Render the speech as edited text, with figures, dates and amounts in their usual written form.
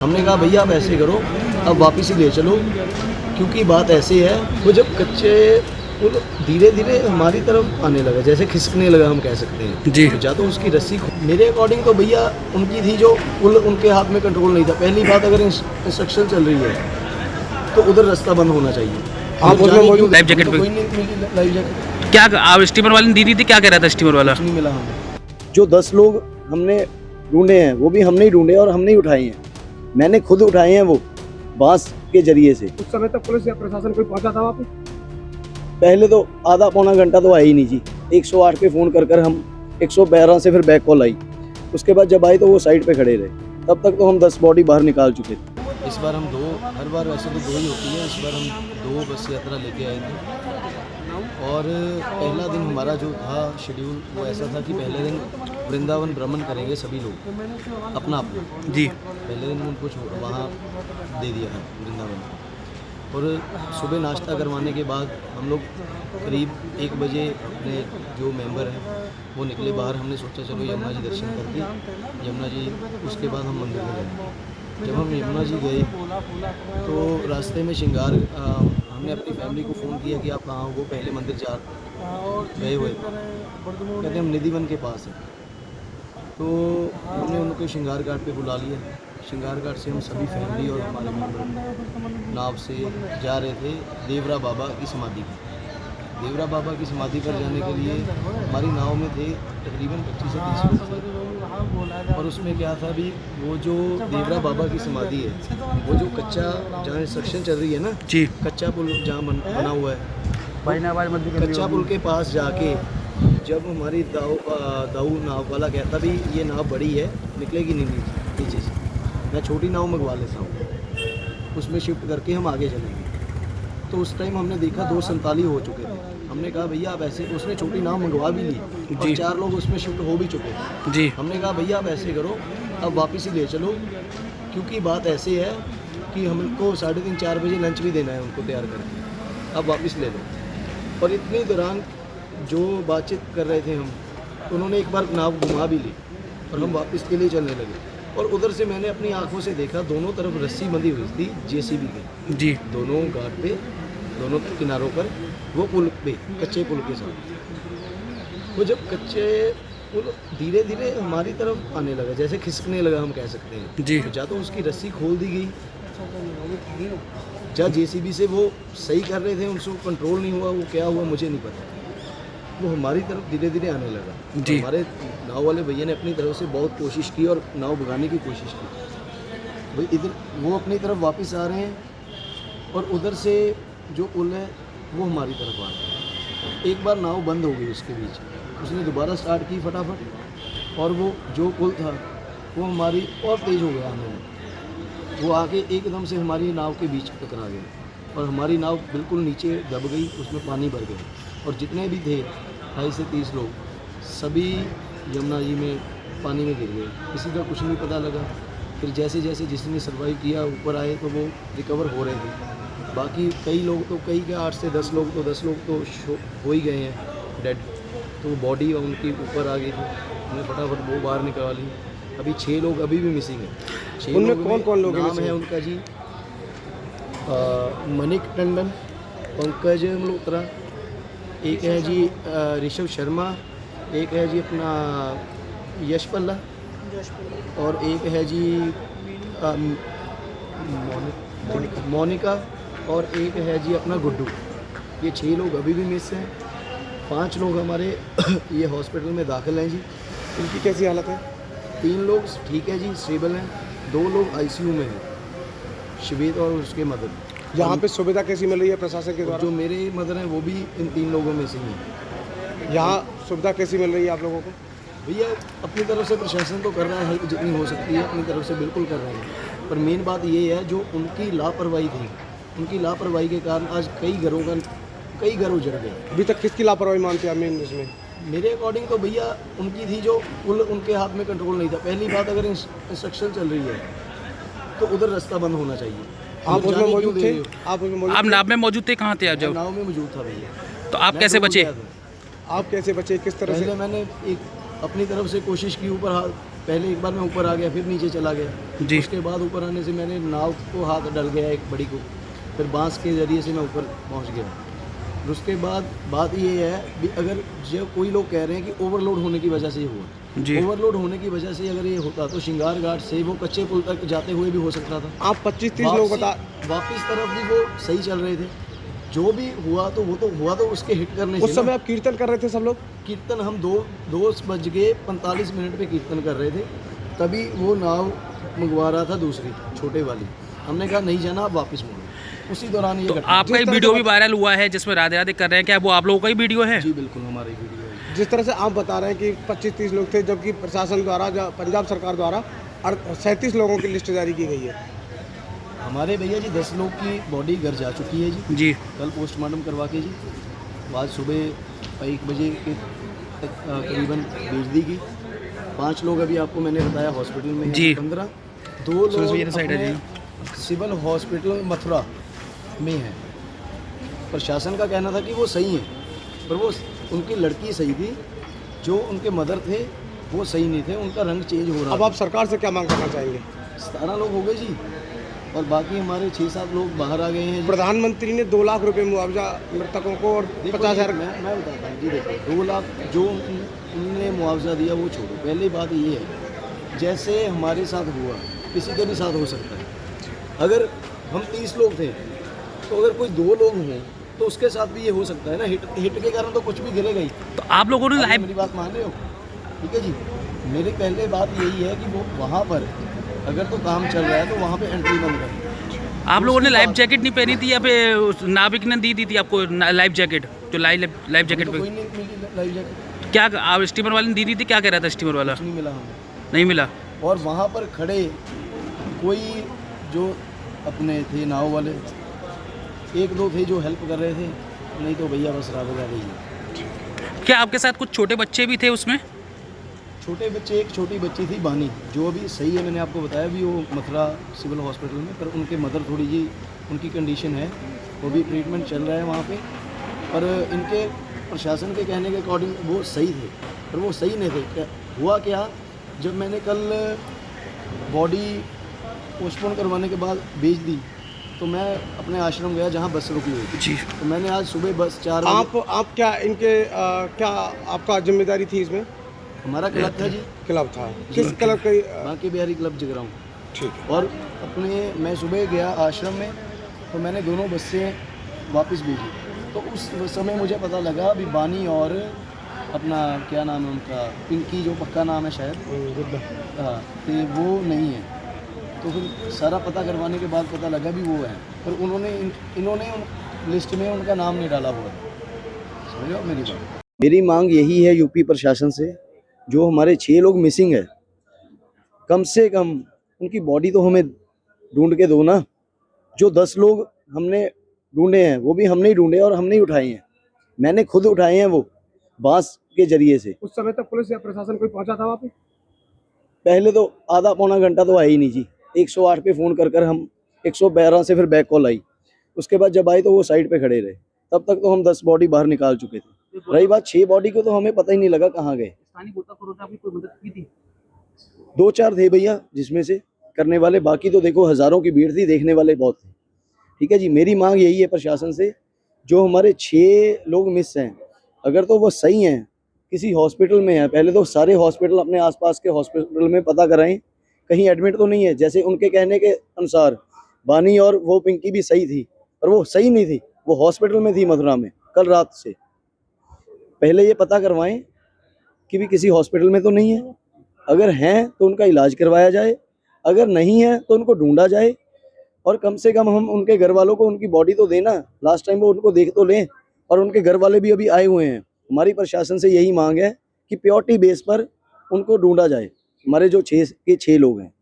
हमने कहा भैया आप ऐसे करो, अब वापस ही ले चलो, क्योंकि बात ऐसी है वो जब कच्चे पुल धीरे धीरे हमारी तरफ आने लगा, जैसे खिसकने लगा हम कह सकते हैं जी। या तो उसकी रस्सी मेरे अकॉर्डिंग तो भैया उनकी थी, जो पुल उनके हाथ में कंट्रोल नहीं था। पहली बात, अगर इंस्ट्रक्शन चल रही है तो उधर रास्ता बंद होना चाहिए। आप उसमें मौजूद लाइफ जैकेट तो पे कोई नहीं मिली लाइफ जैकेट, क्या आप स्टीमर वाले ने दी थी, क्या कह रहा था स्टीमर वाला? कुछ नहीं मिला हमें। जो 10 लोग हमने ढूंढे हैं वो भी हमने ही ढूंढे और हमने ही उठाए हैं, मैंने खुद उठाए हैं वो बांस के जरिए से। उस समय तक पुलिस या प्रशासन कोई पहुंचा था वहाँ पे? पहले तो आधा पौना घंटा तो आया ही नहीं जी। 108 पे फ़ोन कर हम 112 से फिर बैक कॉल आई, उसके बाद जब आई तो वो साइड पे खड़े रहे। तब तक तो हम 10 बॉडी बाहर निकाल चुके थे। इस बार हम हर बार वैसे तो 2 ही होती है, इस बार हम 2 बस यात्रा लेके आए थे। और पहला दिन हमारा जो था शेड्यूल वो ऐसा था कि पहले दिन वृंदावन भ्रमण करेंगे सभी लोग अपना अपना जी। पहले दिन उनको वहाँ दे दिया था वृंदावन। और सुबह नाश्ता करवाने के बाद हम लोग करीब 1 बजे अपने जो मेंबर हैं वो निकले बाहर। हमने सोचा चलो यमुना जी दर्शन करके यमुना जी, उसके बाद हम मंदिर में गए। जब हम यमुना जी गए तो रास्ते में श्रृंगार हमने अपनी फैमिली को फ़ोन किया कि आप कहाँ हो। वो पहले मंदिर गए हुए थे, कहते हम निधिवन के पास हैं। तो हमने उनको श्रृंगार घाट पे बुला लिया। श्रृंगार घाट से हम सभी फैमिली और हमारे मेंबर नाव से जा रहे थे देवरा बाबा की समाधि पर। देवरा बाबा की समाधि पर जाने के लिए हमारी नाव में थे तकरीबन 25 से 30 लोग थे। और उसमें क्या था भी, वो जो देवरा बाबा की समाधि है, वो जो कच्चा जहाँ इंस्ट्रक्शन चल रही है ना जी, कच्चा पुल जहाँ बना हुआ है, कच्चा पुल के पास जाके जब हमारी दाऊ नाव वाला कहता भी ये नाव बड़ी है निकलेगी नहीं नीचे से, मैं छोटी नाव मंगवा लेता हूँ, उसमें शिफ्ट करके हम आगे चलेंगे। तो उस टाइम हमने देखा 247 हो चुके थे। हमने कहा भैया आप ऐसे, उसने छोटी नाव मंगवा भी ली और 4 लोग उसमें शिफ्ट हो भी चुके थे जी। हमने कहा भैया आप ऐसे करो, अब वापस ही ले चलो, क्योंकि बात ऐसे है कि हमको 3:30-4 बजे लंच भी देना है उनको तैयार करके, अब वापस ले लो। और इतने दौरान जो बातचीत कर रहे थे हम, तो उन्होंने एक बार नाव घुमा भी ली और हम वापस के लिए चलने लगे। और उधर से मैंने अपनी आंखों से देखा दोनों तरफ रस्सी बंधी हुई थी जेसीबी की जी। दोनों घाट पे, दोनों किनारों पर, वो पुल पे कच्चे पुल के साथ। वो जब कच्चे पुल धीरे धीरे हमारी तरफ आने लगा, जैसे खिसकने लगा हम कह सकते हैं जी। या तो उसकी रस्सी खोल दी गई, या जेसीबी से वो सही कर रहे थे, उनको कंट्रोल नहीं हुआ, वो क्या हुआ मुझे नहीं पता। वो हमारी तरफ धीरे धीरे आने लगा। जी। हमारे नाव वाले भैया ने अपनी तरफ से बहुत कोशिश की और नाव भगाने की कोशिश की। भाई इधर वो अपनी तरफ वापस आ रहे हैं और उधर से जो पुल है वो हमारी तरफ आ रहा है। एक बार नाव बंद हो गई उसके बीच, उसने दोबारा स्टार्ट की फटाफट, और वो जो पुल था वो हमारी और तेज़ हो गया आने में। वो आके एकदम से हमारी नाव के बीच टकरा गया और हमारी नाव बिल्कुल नीचे दब गई, उसमें पानी भर गया। और जितने भी थे 28 से 30 लोग, सभी यमुना जी में पानी में गिर गए, किसी का कुछ नहीं पता लगा। फिर जैसे जैसे जिसने सर्वाइव किया ऊपर आए तो वो रिकवर हो रहे थे। बाकी कई लोग तो, कई के 8 से 10 लोग तो 10 लोग तो हो ही गए हैं डेड। तो वो बॉडी उनकी ऊपर आ गई थी, हमने फटाफट वो बाहर निकाल ली। अभी 6 लोग अभी भी मिसिंग हैं। 6 उनमें कौन लोग नाम है उनका जी, मनिक टंडन, पंकज मल्होत्रा, एक है जी ऋषभ शर्मा, एक है जी अपना यश पल्ला, और एक है जी मोनिका, और एक है जी अपना गुड्डू। ये 6 लोग अभी भी मिस हैं। 5 लोग हमारे ये हॉस्पिटल में दाखिल हैं जी। इनकी कैसी हालत है? 3 लोग ठीक है जी, स्टेबल हैं। 2 लोग आईसीयू में हैं, श्वेत और उसके मदर। यहाँ पे सुविधा कैसी मिल रही है प्रशासन के द्वारा? जो मेरे मदर हैं वो भी इन 3 लोगों में से ही हैं। यहाँ सुविधा कैसी मिल रही है आप लोगों को? भैया अपनी तरफ से प्रशासन तो कर रहा है, हेल्प जितनी हो सकती है अपनी तरफ से बिल्कुल कर रहे हैं। पर मेन बात ये है जो उनकी लापरवाही थी, उनकी लापरवाही के कारण आज कई घर उजड़ गए। अभी तक किसकी लापरवाही मानते हैं मेन इसमें? मेरे अकॉर्डिंग तो भैया उनकी थी, जो पुल उनके हाथ में कंट्रोल नहीं था। पहली बात, अगर इंस्ट्रक्शन चल रही है तो उधर रास्ता बंद होना चाहिए। आप उसमें मौजूद थे? आप नाव में मौजूद थे, कहाँ थे आप जब? नाव में मौजूद था भैया। तो आप कैसे बचे? आप कैसे बचे, किस तरह से? पहले मैंने एक अपनी तरफ से कोशिश की, ऊपर हाथ पहले एक बार मैं ऊपर आ गया, फिर नीचे चला गया। जी। उसके बाद ऊपर आने से मैंने नाव को हाथ डल गया एक बड़ी को, फिर बांस के ज़रिए से मैं ऊपर पहुंच गया। और उसके बाद बात ये है भी, अगर जो कोई लोग कह रहे हैं कि ओवरलोड होने की वजह से ये हुआ, जी। ओवरलोड होने की वजह से अगर ये होता तो श्रृंगार घाट से वो कच्चे पुल तक जाते हुए भी हो सकता था। आप 25-30 लोग बता वापिस तरफ भी वो सही चल रहे थे। जो भी हुआ तो वो तो हुआ तो उसके हिट करने उस से समय ना। आप कीर्तन कर रहे थे सब लोग? कीर्तन हम 2:45 पे कीर्तन कर रहे थे, तभी वो नाव मंगवा रहा था दूसरी छोटे वाली। हमने कहा नहीं जाना, आप वापस मोड़ो। उसी दौरान ये तो घटना। आपका एक वीडियो भी वायरल हुआ है जिसमें राधे राधे कर रहे हैं, क्या वो आप लोगों का ही वीडियो है? जी बिल्कुल, हमारी वीडियो है। जिस तरह से आप बता रहे हैं कि 25-30 लोग थे, जबकि प्रशासन द्वारा पंजाब सरकार द्वारा 37 लोगों की लिस्ट जारी की गई है। हमारे भैया जी 10 लोग की बॉडी घर जा चुकी है जी, जी। कल पोस्टमार्टम करवा के जी, आज सुबह 1 बजे के करीबन भेज दी गई। 5 लोग अभी आपको मैंने बताया हॉस्पिटल में हैं, जी। 15, 2 सुरेश लोग भैया साइड है अपने सिविल हॉस्पिटल मथुरा में हैं। प्रशासन का कहना था कि वो सही हैं, पर वो उनकी लड़की सही थी, जो उनके मदर थे वो सही नहीं थे, उनका रंग चेंज हो रहा अब आप सरकार से क्या मांग करना चाहेंगे? 17 लोग हो गए जी, और बाकी हमारे 6-7 लोग बाहर आ गए हैं जी। प्रधानमंत्री ने 2 लाख रुपए मुआवजा मृतकों को और देखो 50,000 जी, मैं बताता हूँ जी। देखो 2 लाख जो उनने मुआवजा दिया वो छोड़ो, पहली बात ये है जैसे हमारे साथ हुआ किसी के भी साथ हो सकता है। अगर हम 30 लोग थे तो अगर कोई 2 लोग हों तो उसके साथ भी ये हो सकता है ना। हिट के कारण तो कुछ भी गिरेगा ही। तो आप लोगों ने आप लाइव मेरी बात मान रहे हो? ठीक है जी, मेरी पहले बात यही है कि वो वहाँ पर अगर तो काम चल रहा है तो वहाँ पे एंट्री बंद करें। आप लोगों ने दूसरी लाइफ बात- जैकेट नहीं पहनी थी या फिर उस नाविक ने दी थी आपको लाइफ जैकेट, जो लाइफ जैकेट तो पे कोई नहीं मिली लाइफ जैकेट, क्या आप स्टीमर वाले ने दी थी? क्या कह रहा था स्टीमर वाला? कुछ नहीं मिला हमें। नहीं मिला। और वहाँ पर खड़े कोई जो अपने थे नाव वाले 1-2 थे जो हेल्प कर रहे थे, नहीं तो भैया बस राधे राधे ही है। क्या आपके साथ कुछ छोटे बच्चे भी थे उसमें? छोटे बच्चे, एक छोटी बच्ची थी बानी, जो अभी सही है, मैंने आपको बताया भी, वो मथुरा सिविल हॉस्पिटल में, पर उनके मदर थोड़ी जी उनकी कंडीशन है, वो भी ट्रीटमेंट चल रहा है वहाँ पे। पर इनके प्रशासन के कहने के अकॉर्डिंग वो सही थे, पर वो सही नहीं थे। हुआ क्या, जब मैंने कल बॉडी पोस्टपोन करवाने के बाद भेज दी तो मैं अपने आश्रम गया जहाँ बस रुकी हुई थी। जी। तो मैंने आज सुबह बस 4 बजे, आप क्या इनके क्या आपका जिम्मेदारी थी इसमें? हमारा क्लब था जी, क्लब था, किस क्लब का? बांके बिहारी क्लब जगराऊँ। ठीक है। और अपने मैं सुबह गया आश्रम में तो मैंने दोनों बसें वापस भेजी। तो उस समय मुझे पता लगा अभी बानी और अपना क्या नाम है उनका, पिंकी जो पक्का नाम है शायद, हाँ, तो वो नहीं है। तो फिर सारा पता करवाने के बाद पता लगा भी वो है, पर इन्होंने लिस्ट में उनका नाम नहीं डाला हुआ। समझ रहे हो मेरी बात? मेरी मांग यही है यूपी प्रशासन से, जो हमारे 6 लोग मिसिंग है, कम से कम उनकी बॉडी तो हमें ढूंढ के दो ना। जो 10 लोग हमने ढूंढे हैं वो भी हमने ही ढूंढे और हमने ही उठाए हैं, मैंने खुद उठाए हैं वो बांस के जरिए से। उस समय तक पुलिस या प्रशासन कोई पहुंचा था वहाँ पे? पहले तो आधा पौना घंटा तो आई नहीं जी, 108 पे फ़ोन कर हम 112 से फिर बैक कॉल आई। उसके बाद जब आई तो वो साइड पे खड़े रहे, तब तक तो हम 10 बॉडी बाहर निकाल चुके थे। रही बात 6 बॉडी को, तो हमें पता ही नहीं लगा कहाँ गए। स्थानीय गोताखोरों ने आपकी कोई मदद की थी? 2-4 थे भैया जिसमें से करने वाले, बाकी तो देखो हज़ारों की भीड़ थी, देखने वाले बहुत थे। ठीक है जी, मेरी मांग यही है प्रशासन से, जो हमारे 6 लोग मिस हैं, अगर तो वो सही हैं, किसी हॉस्पिटल में हैं, पहले तो सारे हॉस्पिटल अपने आसपास के हॉस्पिटल में पता कराएं, कहीं एडमिट तो नहीं है। जैसे उनके कहने के अनुसार बानी और वो पिंकी भी सही थी, पर वो सही नहीं थी, वो हॉस्पिटल में थी मथुरा में कल रात से। पहले ये पता करवाएं कि भी किसी हॉस्पिटल में तो नहीं है, अगर हैं तो उनका इलाज करवाया जाए, अगर नहीं है तो उनको ढूंढा जाए, और कम से कम हम उनके घर वालों को उनकी बॉडी तो देना, लास्ट टाइम वो उनको देख तो लें। और उनके घर वाले भी अभी आए हुए हैं। हमारी प्रशासन से यही मांग है कि प्योरिटी बेस पर उनको ढूंढा जाए, हमारे जो 6 के 6 लोग हैं।